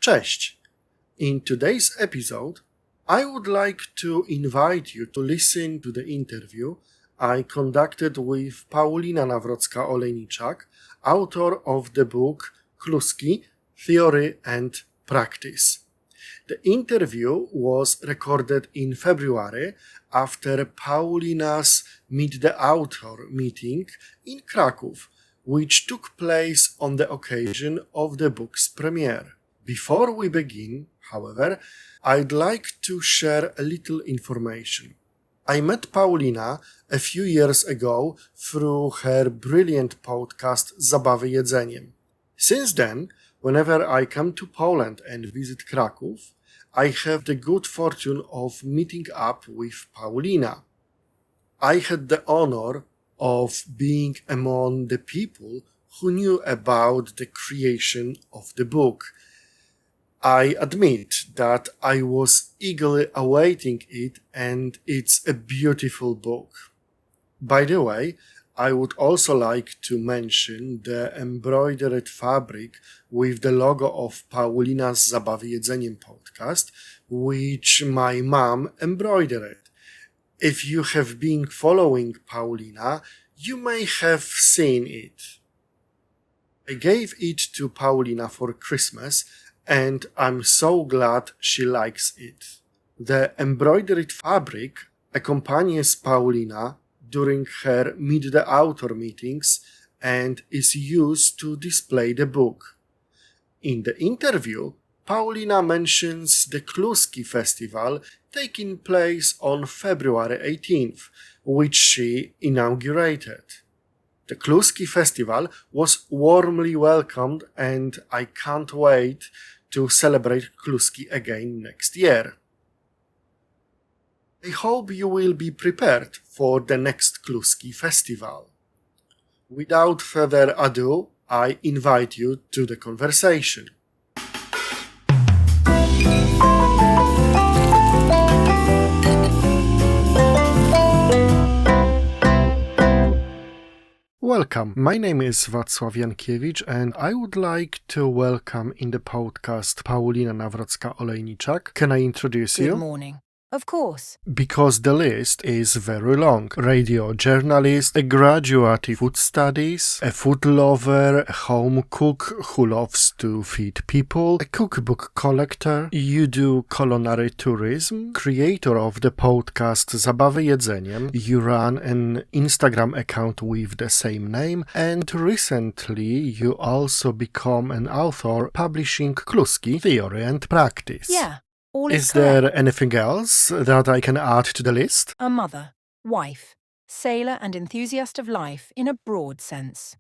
Cześć! In today's episode, I would like to invite you to listen to the interview I conducted with Paulina Nawrocka-Olejniczak, author of the book Kluski, Theory and Practice. The interview was recorded in February after Paulina's Meet the Author meeting in Kraków, which took place on the occasion of the book's premiere. Before we begin, however, I'd like to share a little information. I met Paulina a few years ago through her brilliant podcast Zabawy Jedzeniem. Since then, whenever I come to Poland and visit Kraków, I have the good fortune of meeting up with Paulina. I had the honor of being among the people who knew about the creation of the book. I admit that I was eagerly awaiting it, and it's a beautiful book. By the way, I would also like to mention the embroidered fabric with the logo of Paulina's Zabawy Jedzeniem podcast, which my mom embroidered. If you have been following Paulina, you may have seen it. I gave it to Paulina for Christmas, and I'm so glad she likes it. The embroidered fabric accompanies Paulina during her Meet the Author meetings and is used to display the book. In the interview, Paulina mentions the Kluski festival taking place on February 18th, which she inaugurated. The Kluski festival was warmly welcomed, and I can't wait to celebrate Kluski again next year. I hope you will be prepared for the next Kluski festival. Without further ado, I invite you to the conversation. Welcome. My name is Wacław Jankiewicz, and I would like to welcome in the podcast Paulina Nawrocka-Olejniczak. Can I introduce you? Good morning. Of course. Because the list is very long. Radio journalist, a graduate in food studies, a food lover, a home cook who loves to feed people, a cookbook collector, you do culinary tourism, creator of the podcast Zabawy Jedzeniem, you run an Instagram account with the same name, and recently you also become an author publishing Kluski, Theory and Practice. Yeah. All Is correct. there anything else that I can add to the list? A mother, wife, sailor and enthusiast of life in a broad sense.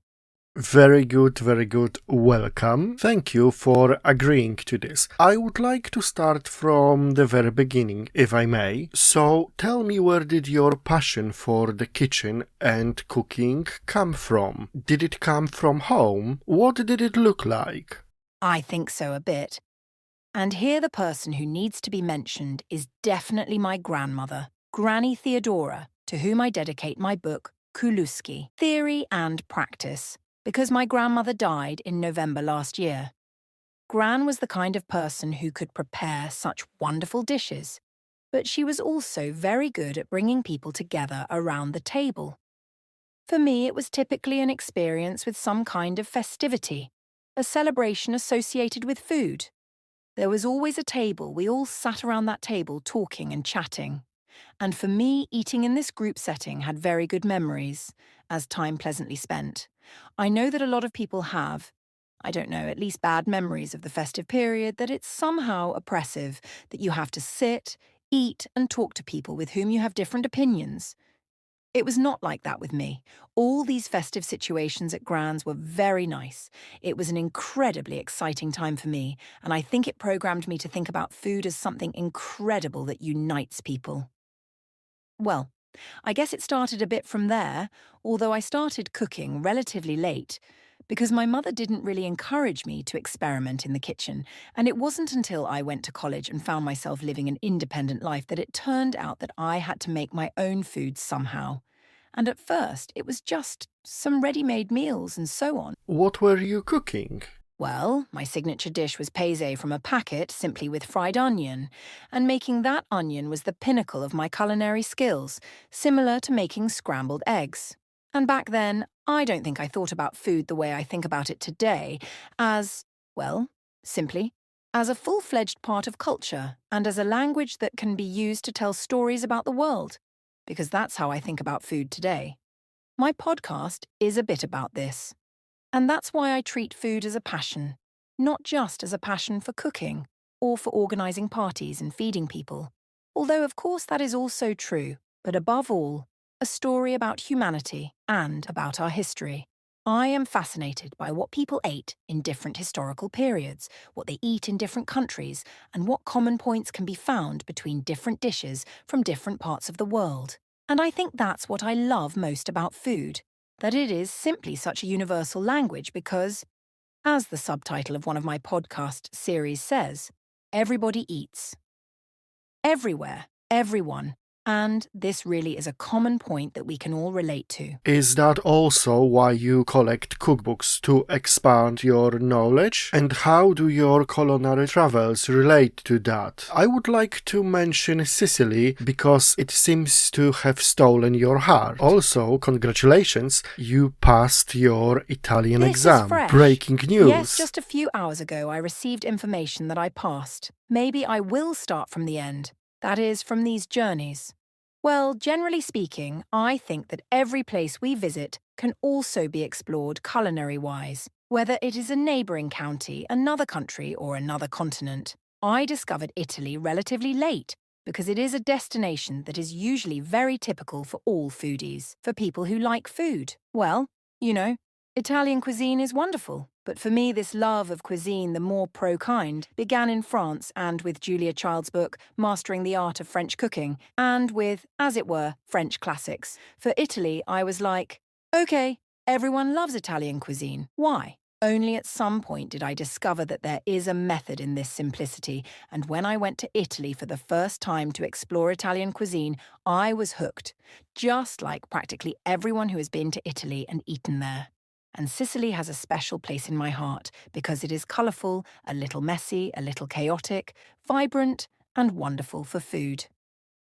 Very good, very good. Welcome. Thank you for agreeing to this. I would like to start from the very beginning, if I may. So tell me, where did your passion for the kitchen and cooking come from? Did it come from home? What did it look like? I think so a bit. And here the person who needs to be mentioned is definitely my grandmother, Granny Theodora, to whom I dedicate my book, Kluski, Theory and Practice, because my grandmother died in November last year. Gran was the kind of person who could prepare such wonderful dishes, but she was also very good at bringing people together around the table. For me, it was typically an experience with some kind of festivity, a celebration associated with food. There was always a table, we all sat around that table talking and chatting. And for me, eating in this group setting had very good memories, as time pleasantly spent. I know that a lot of people have, I don't know, at least bad memories of the festive period, that it's somehow oppressive, that you have to sit, eat and talk to people with whom you have different opinions. It was not like that with me. All these festive situations at Gran's were very nice. It was an incredibly exciting time for me, and I think it programmed me to think about food as something incredible that unites people. Well, I guess it started a bit from there, although I started cooking relatively late, because my mother didn't really encourage me to experiment in the kitchen, and it wasn't until I went to college and found myself living an independent life that it turned out that I had to make my own food somehow. And at first, it was just some ready-made meals and so on. What were you cooking? Well, my signature dish was paise from a packet simply with fried onion, and making that onion was the pinnacle of my culinary skills, similar to making scrambled eggs. And back then, I don't think I thought about food the way I think about it today, as, well, simply, as a full-fledged part of culture and as a language that can be used to tell stories about the world, because that's how I think about food today. My podcast is a bit about this. And that's why I treat food as a passion, not just as a passion for cooking or for organising parties and feeding people. Although, of course, that is also true, but above all, a story about humanity and about our history. I am fascinated by what people ate in different historical periods, what they eat in different countries, and what common points can be found between different dishes from different parts of the world. And I think that's what I love most about food. That it is simply such a universal language because, as the subtitle of one of my podcast series says, everybody eats. Everywhere, everyone. And this really is a common point that we can all relate to. Is that also why you collect cookbooks, to expand your knowledge? And how do your culinary travels relate to that? I would like to mention Sicily because it seems to have stolen your heart. Also, congratulations, you passed your Italian This exam. is fresh. Breaking news. Yes, just a few hours ago I received information that I passed. Maybe I will start from the end. That is, from these journeys. Well, generally speaking, I think that every place we visit can also be explored culinary-wise, whether it is a neighbouring county, another country, or another continent. I discovered Italy relatively late because it is a destination that is usually very typical for all foodies, for people who like food. Well, you know, Italian cuisine is wonderful, but for me this love of cuisine, the more pro kind, began in France and with Julia Child's book, Mastering the Art of French Cooking, and with, as it were, French classics. For Italy, I was like, okay, everyone loves Italian cuisine. Why? Only at some point did I discover that there is a method in this simplicity, and when I went to Italy for the first time to explore Italian cuisine, I was hooked, just like practically everyone who has been to Italy and eaten there. And Sicily has a special place in my heart because it is colourful, a little messy, a little chaotic, vibrant, and wonderful for food.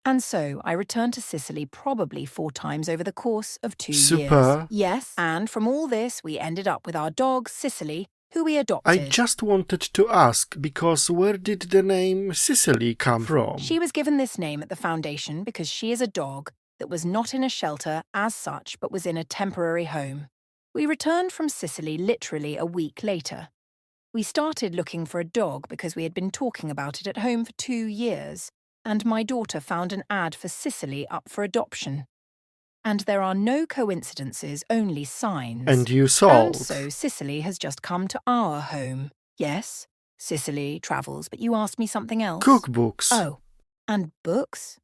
And so I returned to Sicily probably 4 times over the course of 2 years. Super. Yes, and from all this we ended up with our dog, Sicily, who we I adopted. just wanted to ask, because where did the name Sicily come from? She was given this name at the foundation because she is a dog that was not in a shelter as such but was in a temporary home. We returned from Sicily literally a week later. We started looking for a dog because we had been talking about it at home for 2 years, and my daughter found an ad for Sicily up for adoption. And there are no coincidences, only signs. And you sold. And so Sicily has just come to our home. Yes, Sicily travels, but you asked me something else. Cookbooks. Oh, and books?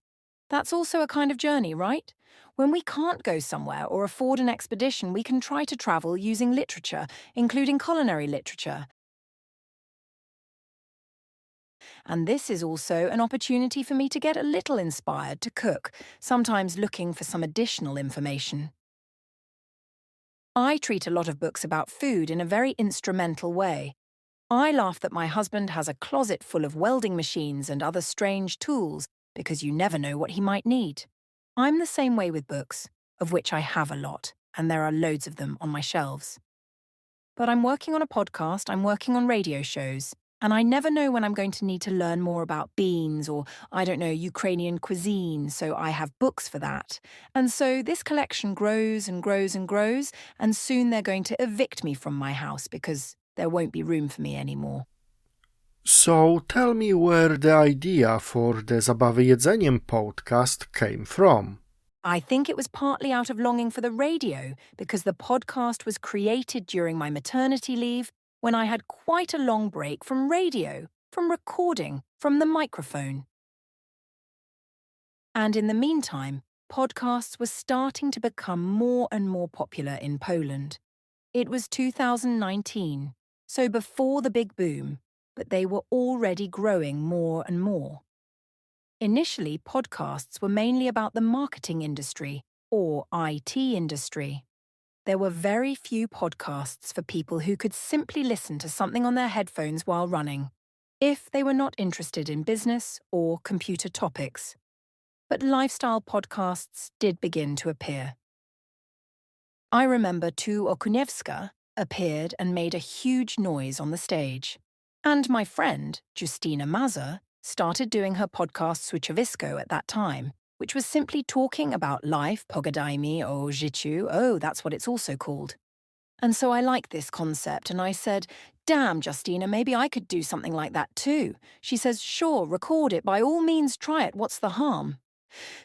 That's also a kind of journey, right? When we can't go somewhere or afford an expedition, we can try to travel using literature, including culinary literature. And this is also an opportunity for me to get a little inspired to cook, sometimes looking for some additional information. I treat a lot of books about food in a very instrumental way. I laugh that my husband has a closet full of welding machines and other strange tools because you never know what he might need. I'm the same way with books, of which I have a lot, and there are loads of them on my shelves. But I'm working on a podcast, I'm working on radio shows, and I never know when I'm going to need to learn more about beans or, I don't know, Ukrainian cuisine, so I have books for that. And so this collection grows and grows and grows, and soon they're going to evict me from my house because there won't be room for me anymore. So tell me where the idea for the Zabawy Jedzeniem podcast came from. I think it was partly out of longing for the radio, because the podcast was created during my maternity leave when I had quite a long break from radio, from recording, from the microphone. And in the meantime, podcasts were starting to become more and more popular in Poland. It was 2019, so before the big boom, but they were already growing more and more. Initially, podcasts were mainly about the marketing industry, or IT industry. there were very few podcasts for people who could simply listen to something on their headphones while running, if they were not interested in business or computer topics. But lifestyle podcasts did begin to appear. I remember Tu Okuniewska appeared and made a huge noise on the stage. And my friend, Justina Maza, started doing her podcast Switchowisko at that time, which was simply talking about life, pogadajmy o życiu, oh, that's what it's also called. And so I liked this concept and I said, damn, Justina, maybe I could do something like that too. She says, sure, record it, by all means try it, what's the harm?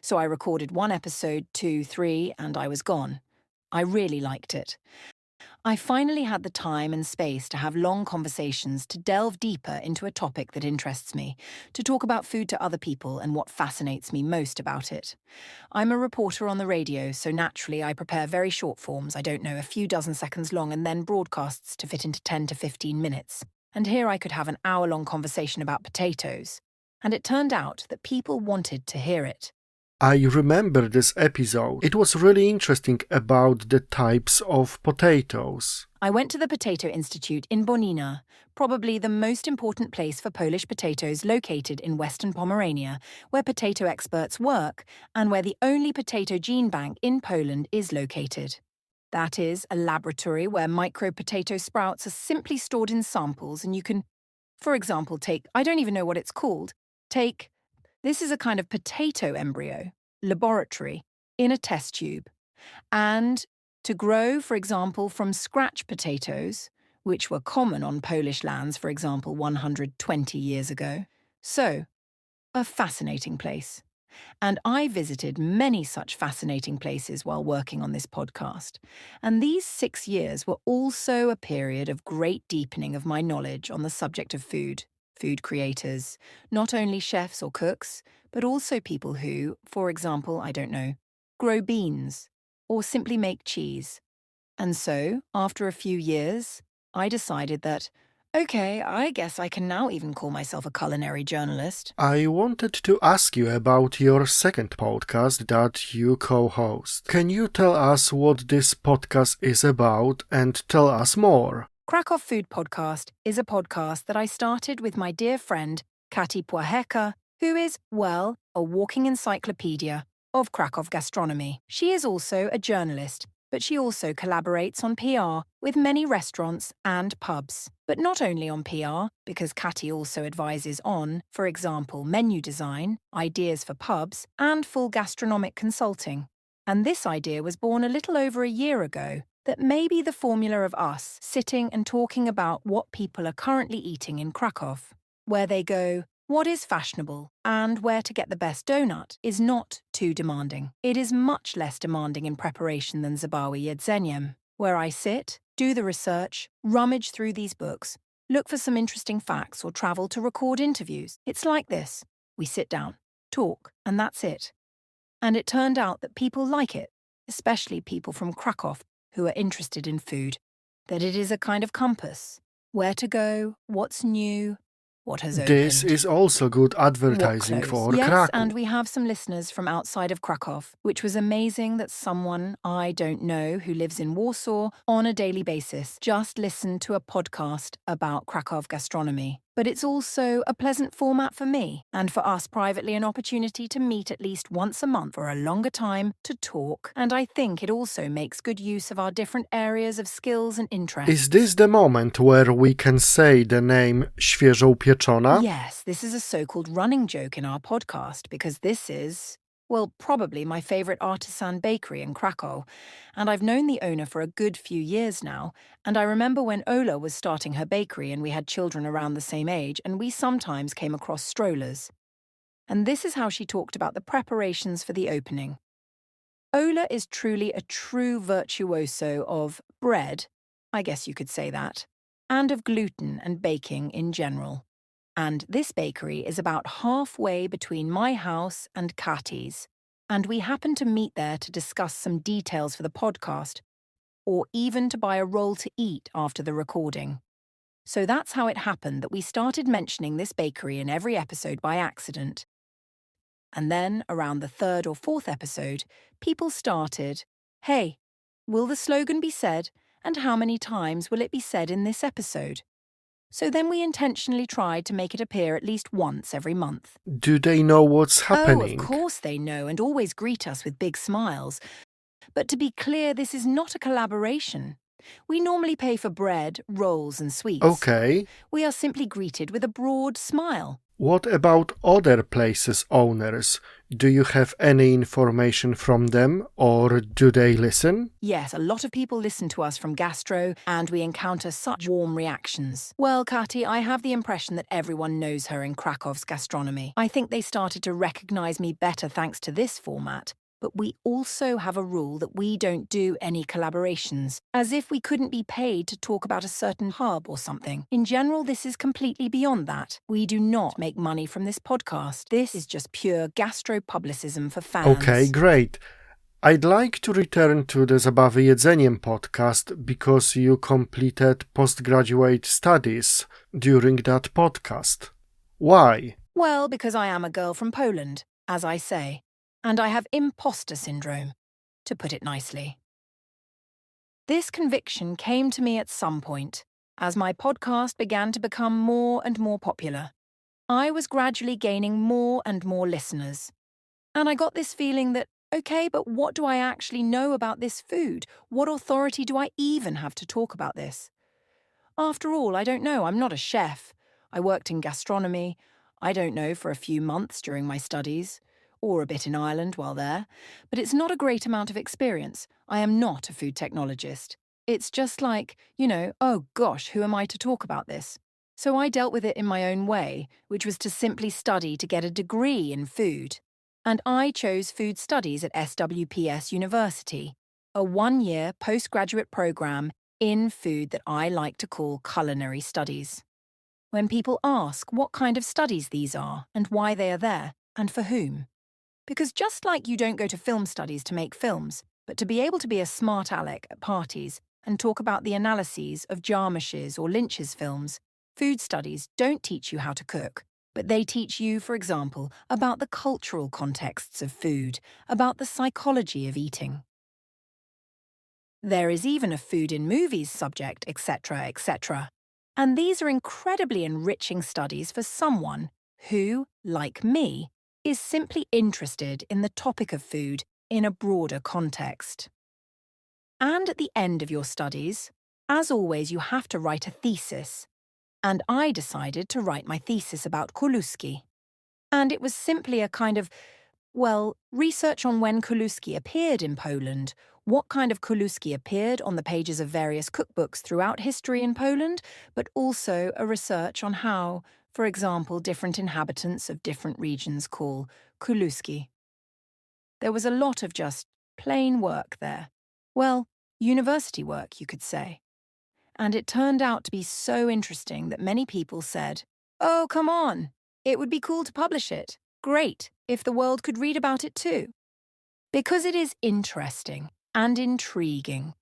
So I recorded 1 episode, 2, 3, and I was gone. I really liked it. I finally had the time and space to have long conversations to delve deeper into a topic that interests me, to talk about food to other people and what fascinates me most about it. I'm a reporter on the radio, so naturally I prepare very short forms, I don't know, a few dozen seconds long, and then broadcasts to fit into 10 to 15 minutes. And here I could have an hour-long conversation about potatoes. And it turned out that people wanted to hear it. I remember this episode. It was really interesting about the types of potatoes. I went to the Potato Institute in Bonina, probably the most important place for Polish potatoes located in Western Pomerania, where potato experts work and where the only potato gene bank in Poland is located. That is, a laboratory where micro-potato sprouts are simply stored in samples and you can, for example, I don't even know what it's called, this is a kind of potato embryo, laboratory, in a test tube. And to grow, for example, from scratch potatoes, which were common on Polish lands, for example, 120 years ago. So, a fascinating place. And I visited many such fascinating places while working on this podcast. And these 6 years were also a period of great deepening of my knowledge on the subject of food creators, not only chefs or cooks, but also people who, for example, I don't know, grow beans or simply make cheese. And so, after a few years, I decided that, okay, I guess I can now even call myself a culinary journalist. I wanted to ask you about your second podcast that you co-host. Can you tell us what this podcast is about and tell us more? Krakow Food Podcast is a podcast that I started with my dear friend, Kati Płachecka, who is, well, a walking encyclopedia of Krakow gastronomy. She is also a journalist, but she also collaborates on PR with many restaurants and pubs. But not only on PR, because Kati also advises on, for example, menu design, ideas for pubs, and full gastronomic consulting. And this idea was born a little over a year ago, that maybe the formula of us sitting and talking about what people are currently eating in Krakow, where they go, what is fashionable, and where to get the best donut, is not too demanding. It is much less demanding in preparation than Zabawy Jedzeniem, where I sit, do the research, rummage through these books, look for some interesting facts or travel to record interviews. It's like this. We sit down, talk, and that's it. And it turned out that people like it, especially people from Krakow who are interested in food, that it is a kind of compass. Where to go, what's new, what has opened. This is also good advertising for Yes, Kraków. and we have some listeners from outside of Krakow, which was amazing that someone I don't know who lives in Warsaw on a daily basis just listened to a podcast about Krakow gastronomy. But it's also a pleasant format for me, and for us privately an opportunity to meet at least once a month for a longer time to talk, and I think it also makes good use of our different areas of skills and interests. Is this the moment where we can say the name świeżo upieczona? Yes, this is a so-called running joke in our podcast, because this is, well, probably my favourite artisan bakery in Krakow, and I've known the owner for a good few years now, and I remember when Ola was starting her bakery and we had children around the same age, and we sometimes came across strollers. And this is how she talked about the preparations for the opening. Ola is truly a true virtuoso of bread, I guess you could say that, and of gluten and baking in general. And this bakery is about halfway between my house and Kati's, and we happened to meet there to discuss some details for the podcast, or even to buy a roll to eat after the recording. So that's how it happened that we started mentioning this bakery in every episode by accident. And then, around the 3rd or 4th episode, people started, hey, Will the slogan be said, and how many times will it be said in this episode? So then we intentionally tried to make it appear at least once every month. Do they know what's happening? Oh, of course they know and always greet us with big smiles. But to be clear, this is not a collaboration. We normally pay for bread, rolls and sweets. Okay. We are simply greeted with a broad smile. What about other places' owners? Do you have any information from them, or do they listen? Yes, a lot of people listen to us from gastro, and we encounter such warm reactions. Well, Kati, I have the impression that everyone knows her in Krakow's gastronomy. I think they started to recognize me better thanks to this format. But we also have a rule that we don't do any collaborations, as if we couldn't be paid to talk about a certain hub or something. In general, this is completely beyond that. We do not make money from this podcast. This is just pure gastro-publicism for fans. Okay, great. I'd like to return to the Zabawy Jedzeniem podcast because you completed postgraduate studies during that podcast. Why? Well, because I am a girl from Poland, as I say. And I have imposter syndrome, to put it nicely. This conviction came to me at some point, as my podcast began to become more and more popular. I was gradually gaining more and more listeners. And I got this feeling that, okay, but what do I actually know about this food? What authority do I even have to talk about this? After all, I don't know, I'm not a chef. I worked in gastronomy, I don't know, for a few months during my studies. Or a bit in Ireland while there, but it's not a great amount of experience. I am not a food technologist. It's just like, oh gosh, who am I to talk about this? So I dealt with it in my own way, which was to simply study to get a degree in food. And I chose food studies at SWPS University, a one-year postgraduate program in food that I like to call culinary studies. When people ask what kind of studies these are and why they are there, and for whom. Because just like you don't go to film studies to make films, but to be able to be a smart aleck at parties and talk about the analyses of Jarmusch's or Lynch's films, food studies don't teach you how to cook, but they teach you, for example, about the cultural contexts of food, about the psychology of eating. There is even a food in movies subject, etc., etc. And these are incredibly enriching studies for someone who, like me, is simply interested in the topic of food in a broader context. And at the end of your studies, as always, you have to write a thesis. And I decided to write my thesis about kluski. And it was simply a kind of, research on when kluski appeared in Poland, what kind of kluski appeared on the pages of various cookbooks throughout history in Poland, but also a research on how, for example, different inhabitants of different regions call kluski. There was a lot of just plain work there. Well, university work, you could say. And it turned out to be so interesting that many people said, "Oh, come on, it would be cool to publish it. Great, if the world could read about it too." Because it is interesting and intriguing.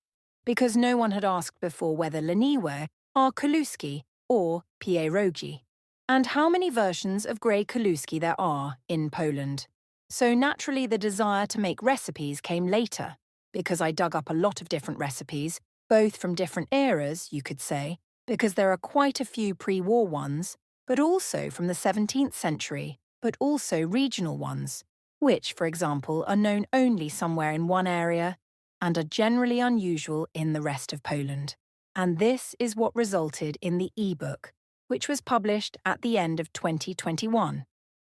Because no one had asked before whether leniwe are kluski or pierogi, and how many versions of grey kluski there are in Poland. So naturally the desire to make recipes came later, because I dug up a lot of different recipes, both from different eras, you could say, because there are quite a few pre-war ones, but also from the 17th century, but also regional ones, which, for example, are known only somewhere in one area and are generally unusual in the rest of Poland. And this is what resulted in the e-book, which was published at the end of 2021,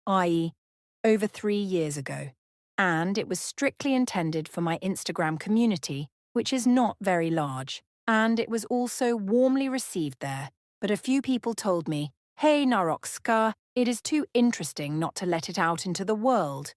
i.e., over 3 years ago. And it was strictly intended for my Instagram community, which is not very large. And it was also warmly received there, but a few people told me, "Hey Nawrocka, it is too interesting not to let it out into the world."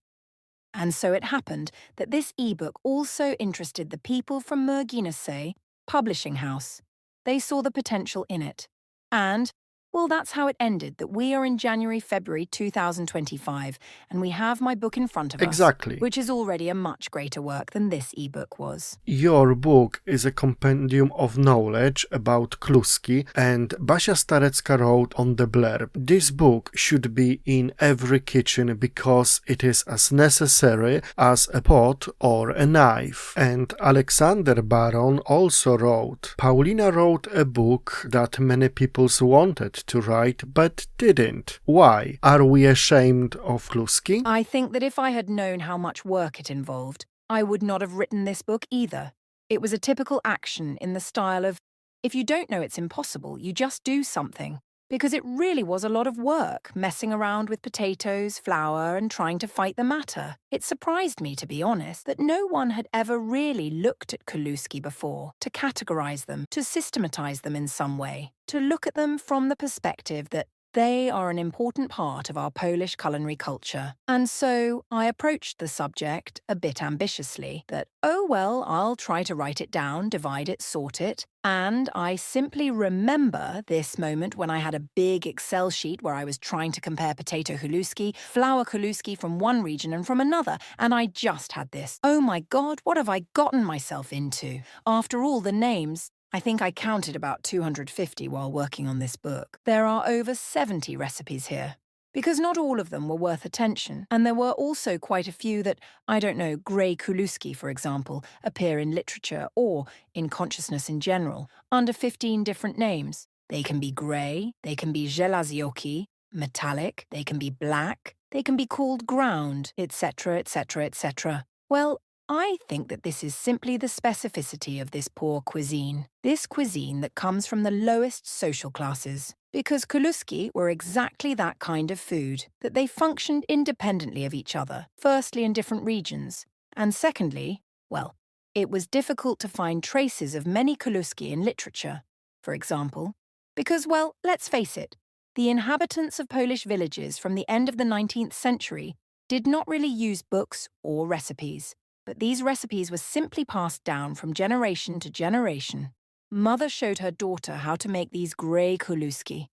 And so it happened that this ebook also interested the people from Merginese publishing house. They saw the potential in it. And, Well, that's how it ended, that we are in January, February 2025, and we have my book in front of us. Exactly. Which is already a much greater work than this ebook was. Your book is a compendium of knowledge about kluski, and Basia Starecka wrote on the blurb, "This book should be in every kitchen because it is as necessary as a pot or a knife." And Alexander Baron also wrote, "Paulina wrote a book that many people wanted to write but didn't. Why? Are we ashamed of kluski?" I think that if I had known how much work it involved, I would not have written this book either. It was a typical action in the style of, if you don't know it's impossible, you just do something. Because it really was a lot of work, messing around with potatoes, flour, and trying to fight the matter. It surprised me, to be honest, that no one had ever really looked at kluski before, to categorize them, to systematize them in some way, to look at them from the perspective that they are an important part of our Polish culinary culture. And so I approached the subject a bit ambitiously, that, oh well, I'll try to write it down, divide it, sort it. And I simply remember this moment when I had a big Excel sheet where I was trying to compare potato kluski, flour kluski from one region and from another, and I just had this, oh my God, what have I gotten myself into? After all the names, I think I counted about 250 while working on this book. There are over 70 recipes here. Because not all of them were worth attention, and there were also quite a few that, I don't know, grey kluski, for example, appear in literature or in consciousness in general, under 15 different names. They can be grey, they can be żelazioki, metallic, they can be black, they can be called ground, etc., etc., etc. Well, I think that this is simply the specificity of this poor cuisine. This cuisine that comes from the lowest social classes. Because kluski were exactly that kind of food, that they functioned independently of each other, firstly in different regions, and secondly, well, it was difficult to find traces of many kluski in literature, for example, because, well, let's face it, the inhabitants of Polish villages from the end of the 19th century did not really use books or recipes, but these recipes were simply passed down from generation to generation. Mother showed her daughter how to make these grey kluski.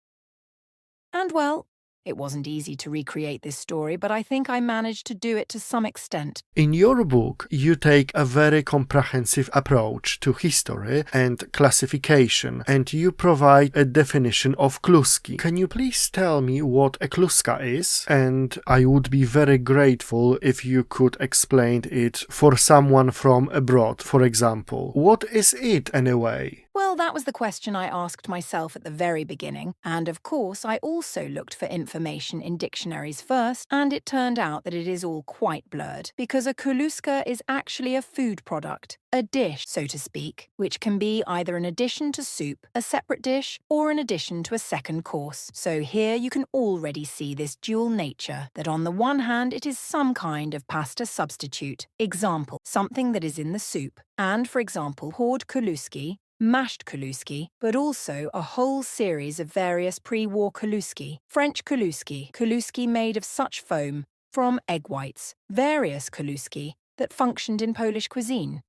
And well, it wasn't easy to recreate this story, but I think I managed to do it to some extent. In your book, you take a very comprehensive approach to history and classification, and you provide a definition of kluski. Can you please tell me what a kluska is? And I would be very grateful if you could explain it for someone from abroad, for example. What is it anyway? Well, that was the question I asked myself at the very beginning, and of course I also looked for information in dictionaries first, and it turned out that it is all quite blurred, because a kluska is actually a food product, a dish, so to speak, which can be either an addition to soup, a separate dish, or an addition to a second course. So here you can already see this dual nature, that on the one hand it is some kind of pasta substitute, example, something that is in the soup, and for example, poured kluski, mashed kluski, but also a whole series of various pre-war kluski, French kluski, kluski made of such foam from egg whites, various kluski that functioned in Polish cuisine.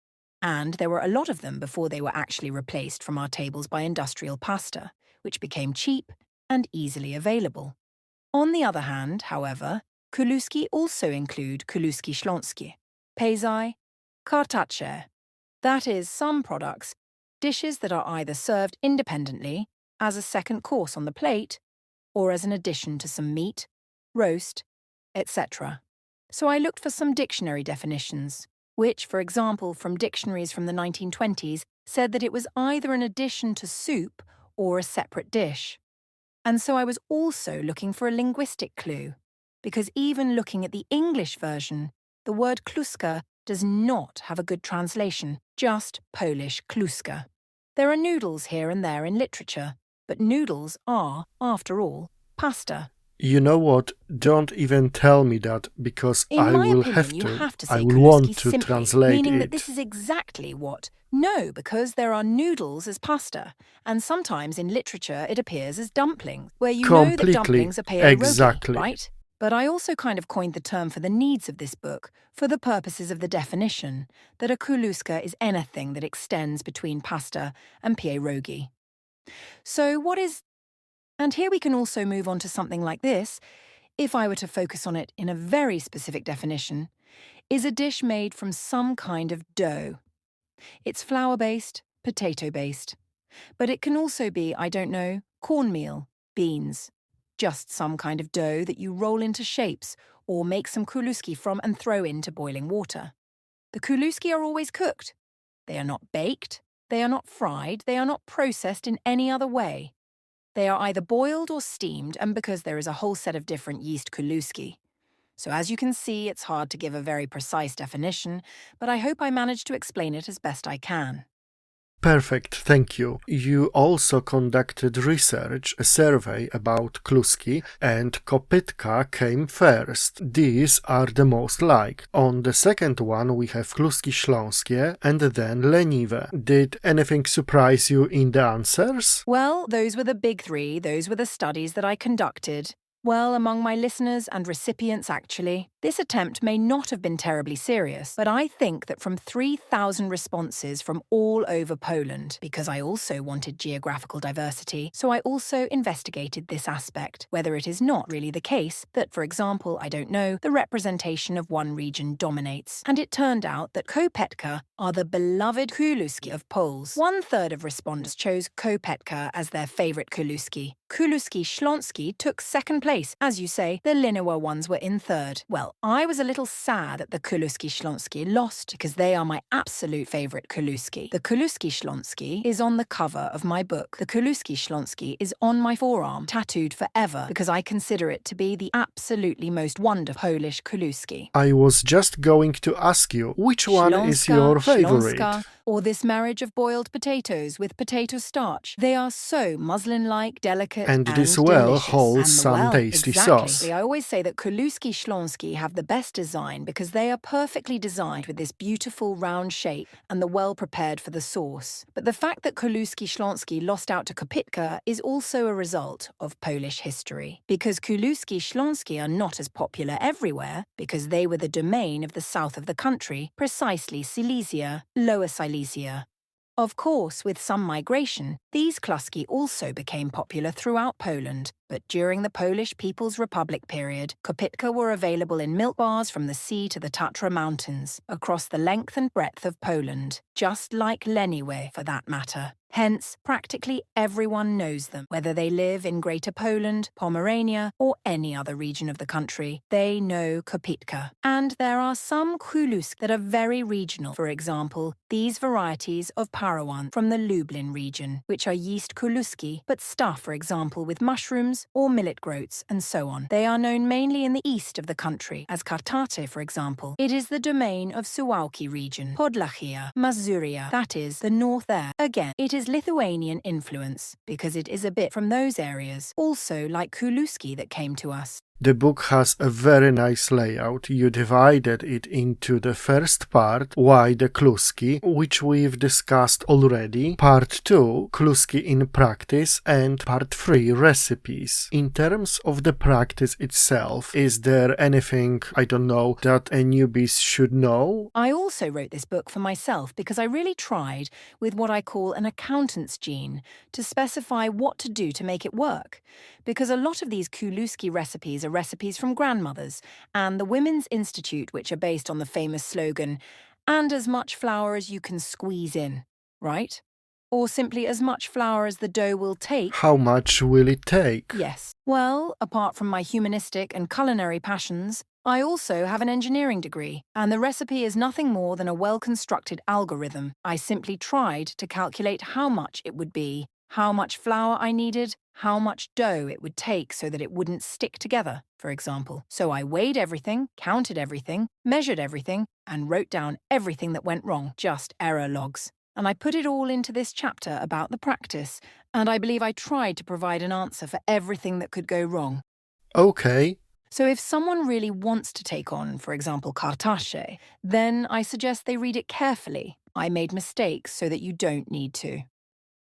And there were a lot of them before they were actually replaced from our tables by industrial pasta, which became cheap and easily available. On the other hand, however, kluski also include kluski śląskie, pejsaj, kartacze, that is, some products, dishes that are either served independently, as a second course on the plate, or as an addition to some meat, roast, etc. So I looked for some dictionary definitions, which, for example, from dictionaries from the 1920s, said that it was either an addition to soup or a separate dish. And so I was also looking for a linguistic clue, because even looking at the English version, the word kluska does not have a good translation, just Polish kluska. There are noodles here and there in literature, but noodles are, after all, pasta. You know what? Don't even tell me that, because In I my will opinion, you have have to. to I say will kluski want to simply, translate meaning it. that this is exactly what. No, because there are noodles as pasta, and sometimes in literature it appears as dumplings, where you know that Completely, dumplings are pierogi, exactly. right? But I also kind of coined the term for the needs of this book, for the purposes of the definition, that a kluska is anything that extends between pasta and pierogi. So what is And here we can also move on to something like this, if I were to focus on it in a very specific definition, is a dish made from some kind of dough. It's flour-based, potato-based. But it can also be, I don't know, cornmeal, beans. Just some kind of dough that you roll into shapes or make some kluski from and throw into boiling water. The kluski are always cooked. They are not baked, they are not fried, they are not processed in any other way. They are either boiled or steamed, and because there is a whole set of different yeast kluski. So as you can see, it's hard to give a very precise definition, but I hope I managed to explain it as best I can. Perfect, thank you. You also conducted research, a survey about kluski, and kopytka came first. These are the most liked. On the second one we have kluski śląskie and then leniwe. Did anything surprise you in the answers? Well, those were the big three. Those were the studies that I conducted. Well, among my listeners and recipients, actually. This attempt may not have been terribly serious, but I think that from 3,000 responses from all over Poland, because I also wanted geographical diversity, so I also investigated this aspect, whether it is not really the case that, for example, I don't know, the representation of one region dominates. And it turned out that kopetka are the beloved kluski of Poles. 1/3 of respondents chose kopetka as their favourite kluski. Kluski śląskie took second place. As you say, the leniwe ones were in third. Well, I was a little sad that the kluski śląskie lost because they are my absolute favourite kluski. The kluski śląskie is on the cover of my book. The kluski śląskie is on my forearm, tattooed forever, because I consider it to be the absolutely most wonderful Polish kluski. I was just going to ask you, which one is your favorite? Śląska, or this marriage of boiled potatoes with potato starch. They are so muslin-like, delicate, And this well delicious. holds And the some well, tasty exactly. sauce. I always say that kluski śląskie have the best design because they are perfectly designed with this beautiful round shape and the well prepared for the sauce. But the fact that kluski śląskie lost out to kopytka is also a result of Polish history. Because kluski śląskie are not as popular everywhere, because they were the domain of the south of the country, precisely Silesia, Lower Silesia. Of course, with some migration, these kluski also became popular throughout Poland, but during the Polish People's Republic period, kopytka were available in milk bars from the sea to the Tatra Mountains, across the length and breadth of Poland, just like leniwe for that matter. Hence, practically everyone knows them, whether they live in Greater Poland, Pomerania, or any other region of the country. They know kopytka. And there are some kluski that are very regional. For example, these varieties of parawan from the Lublin region, which are yeast kluski, but stuffed, for example, with mushrooms or millet groats, and so on. They are known mainly in the east of the country, as Kartaty, for example. It is the domain of Suwałki region, Podlachia, Mazuria, that is, the north there. Again, it is Lithuanian influence, because it is a bit from those areas, also like kluski that came to us. The book has a very nice layout. You divided it into the first part, Why the Kluski, which we've discussed already, part 2, Kluski in Practice, and part 3, Recipes. In terms of the practice itself, is there anything, I don't know, that a newbie should know? I also wrote this book for myself because I really tried, with what I call an accountant's gene, to specify what to do to make it work. Because a lot of these kluski recipes are recipes from grandmothers, and the Women's Institute, which are based on the famous slogan, and as much flour as you can squeeze in, right? Or simply as much flour as the dough will take. How much will it take? Yes. Well, apart from my humanistic and culinary passions, I also have an engineering degree, and the recipe is nothing more than a well-constructed algorithm. I simply tried to calculate how much it would be, how much flour I needed, how much dough it would take so that it wouldn't stick together, for example. So I weighed everything, counted everything, measured everything, and wrote down everything that went wrong, just error logs. And I put it all into this chapter about the practice, and I believe I tried to provide an answer for everything that could go wrong. Okay. So if someone really wants to take on, for example, Kartaty, then I suggest they read it carefully. I made mistakes so that you don't need to.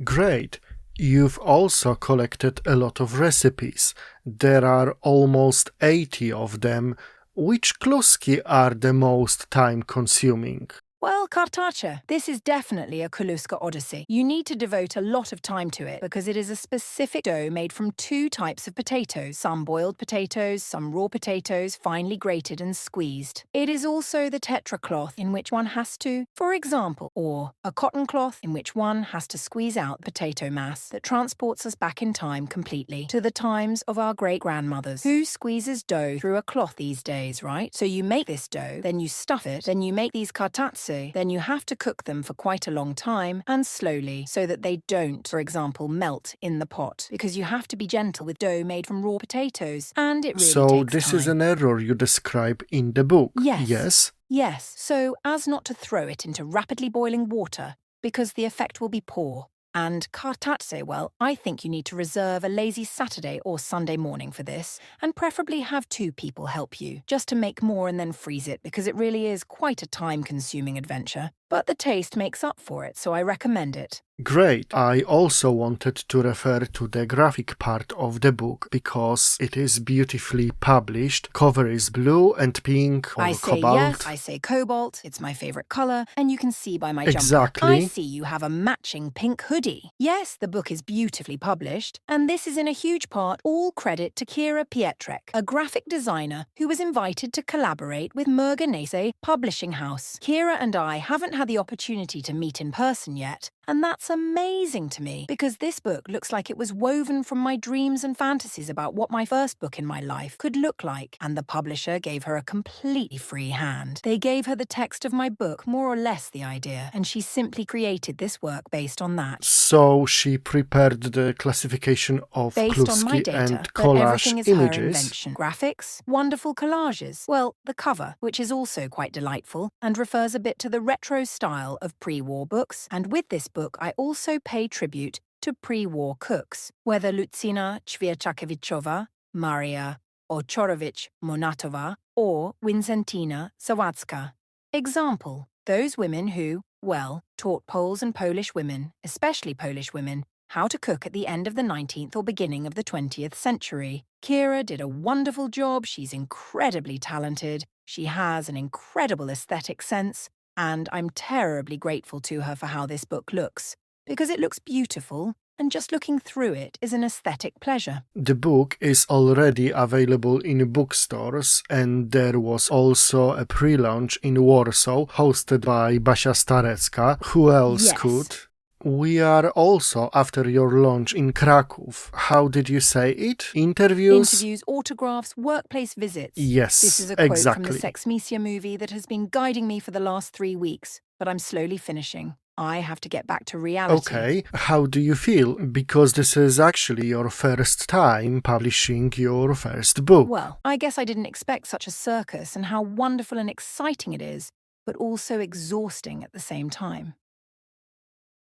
Great. You've also collected a lot of recipes. There are almost 80 of them. Which kluski are the most time-consuming? Well, kartacze. This is definitely a Kluska odyssey. You need to devote a lot of time to it because it is a specific dough made from two types of potatoes, some boiled potatoes, some raw potatoes, finely grated and squeezed. It is also the tetra cloth in which one has to, for example, or a cotton cloth in which one has to squeeze out potato mass that transports us back in time completely to the times of our great-grandmothers. Who squeezes dough through a cloth these days, right? So you make this dough, then you stuff it, then you make these kartacze, then you have to cook them for quite a long time and slowly so that they don't, for example, melt in the pot because you have to be gentle with dough made from raw potatoes and it really So takes this time. is an error you describe in the book. Yes. Yes, so as not to throw it into rapidly boiling water because the effect will be poor. And kartacze, well, I think you need to reserve a lazy Saturday or Sunday morning for this, and preferably have two people help you, just to make more and then freeze it, because it really is quite a time-consuming adventure. But the taste makes up for it, so I recommend it. Great. I also wanted to refer to the graphic part of the book because it is beautifully published. Cover is blue and pink or I say cobalt. yes, I say cobalt, it's my favorite color, and you can see by my Exactly. jumper. I see you have a matching pink hoodie. Yes, the book is beautifully published, and this is in a huge part all credit to Kira Pietrek, a graphic designer who was invited to collaborate with Merganese Publishing House. Kira and I haven't had the opportunity to meet in person yet, and that's amazing to me because this book looks like it was woven from my dreams and fantasies about what my first book in my life could look like, and the publisher gave her a completely free hand. They gave her the text of my book, more or less the idea, and she simply created this work based on that. So she prepared the classification of Based on my kluski data, and but everything collage is her images. invention. Graphics, wonderful collages. Well, the cover, which is also quite delightful and refers a bit to the retro style of pre-war books, and with this book I also pay tribute to pre-war cooks, whether Lucina Ćwierczakowiczowa, Maria Ochorowicz-Monatova, or Wincentina Sawadzka. Example, those women who, well, taught Poles and Polish women, especially Polish women, how to cook at the end of the 19th or beginning of the 20th century. Kira did a wonderful job, she's incredibly talented, she has an incredible aesthetic sense, and I'm terribly grateful to her for how this book looks, because it looks beautiful, and just looking through it is an aesthetic pleasure. The book is already available in bookstores, and there was also a pre-launch in Warsaw hosted by Basia Starecka. Who else Yes. could? We are also after your launch in Kraków. How did you say it? Interviews? Interviews, autographs, workplace visits. Yes, This is a quote exactly. from the Sex Mesia movie that has been guiding me for the last 3 weeks, but I'm slowly finishing. I have to get back to reality. Okay, how do you feel? Because this is actually your first time publishing your first book. Well, I guess I didn't expect such a circus and how wonderful and exciting it is, but also exhausting at the same time.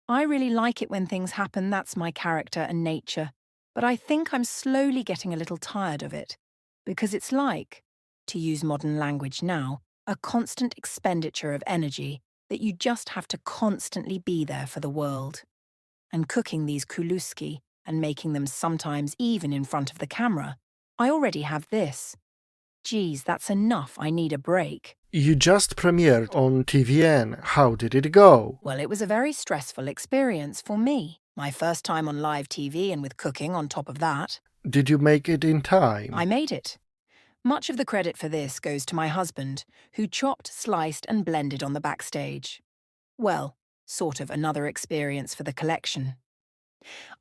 I really like it when things happen, that's my character and nature, but I think I'm slowly getting a little tired of it, because it's like, to use modern language now, a constant expenditure of energy that you just have to constantly be there for the world. And cooking these kluski and making them sometimes even in front of the camera, I already have this. Geez, that's enough, I need a break. You just premiered on TVN. How did it go? Well, it was a very stressful experience for me. My first time on live TV and with cooking on top of that. Did you make it in time? I made it. Much of the credit for this goes to my husband, who chopped, sliced and blended on the backstage. Well, sort of another experience for the collection.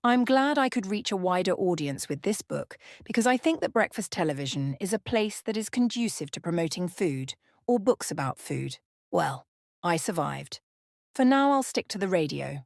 I'm glad I could reach a wider audience with this book because I think that breakfast television is a place that is conducive to promoting food or books about food. Well, I survived. For now, I'll stick to the radio.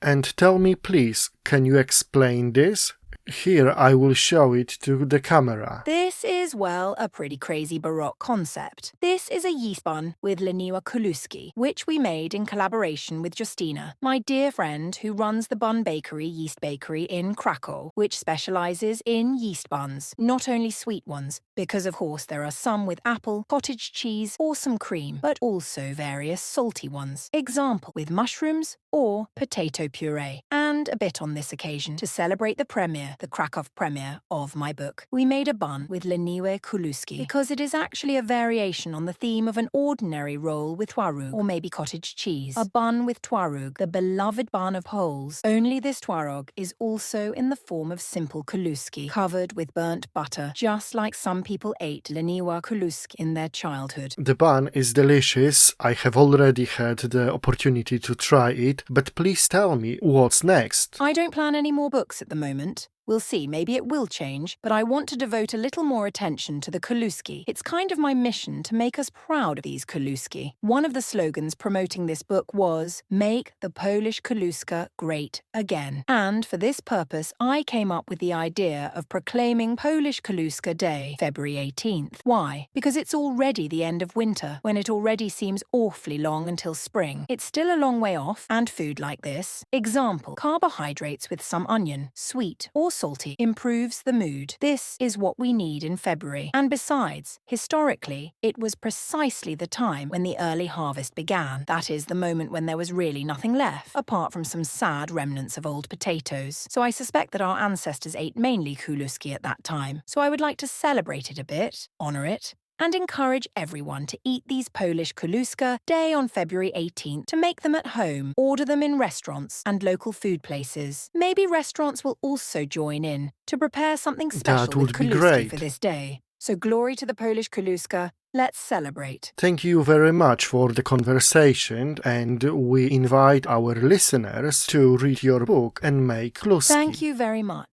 And tell me, please, can you explain this? Here I will show it to the camera. This is, well, a pretty crazy Baroque concept. This is a yeast bun with leniwe kluski, which we made in collaboration with Justina, my dear friend who runs the Bun Bakery Yeast Bakery in Krakow, which specializes in yeast buns, not only sweet ones, because of course there are some with apple, cottage cheese, or some cream, but also various salty ones. Example, with mushrooms or potato puree, and a bit on this occasion to celebrate the Krakow premiere of my book. We made a bun with leniwe kluski because it is actually a variation on the theme of an ordinary roll with twaróg, or maybe cottage cheese. A bun with twaróg, the beloved bun of Poles. Only this twaróg is also in the form of simple kluski, covered with burnt butter, just like some people ate leniwe kluski in their childhood. The bun is delicious. I have already had the opportunity to try it, but please tell me what's next. I don't plan any more books at the moment. We'll see, maybe it will change, but I want to devote a little more attention to the kluski. It's kind of my mission to make us proud of these kluski. One of the slogans promoting this book was, "Make the Polish Kluska great again." And for this purpose, I came up with the idea of proclaiming Polish Kluska Day, February 18th. Why? Because it's already the end of winter, when it already seems awfully long until spring. It's still a long way off, and food like this. Example, carbohydrates with some onion, sweet or salty, improves the mood. This is what we need in February. And besides, historically, it was precisely the time when the early harvest began. That is, the moment when there was really nothing left, apart from some sad remnants of old potatoes. So I suspect that our ancestors ate mainly kluski at that time. So I would like to celebrate it a bit, honor it, and encourage everyone to eat these Polish Kluska Day on February 18th, to make them at home, order them in restaurants and local food places. Maybe restaurants will also join in to prepare something special That with would be Kluski great. for this day. So glory to the Polish Kluska, let's celebrate. Thank you very much for the conversation, and we invite our listeners to read your book and make kluski. Thank you very much.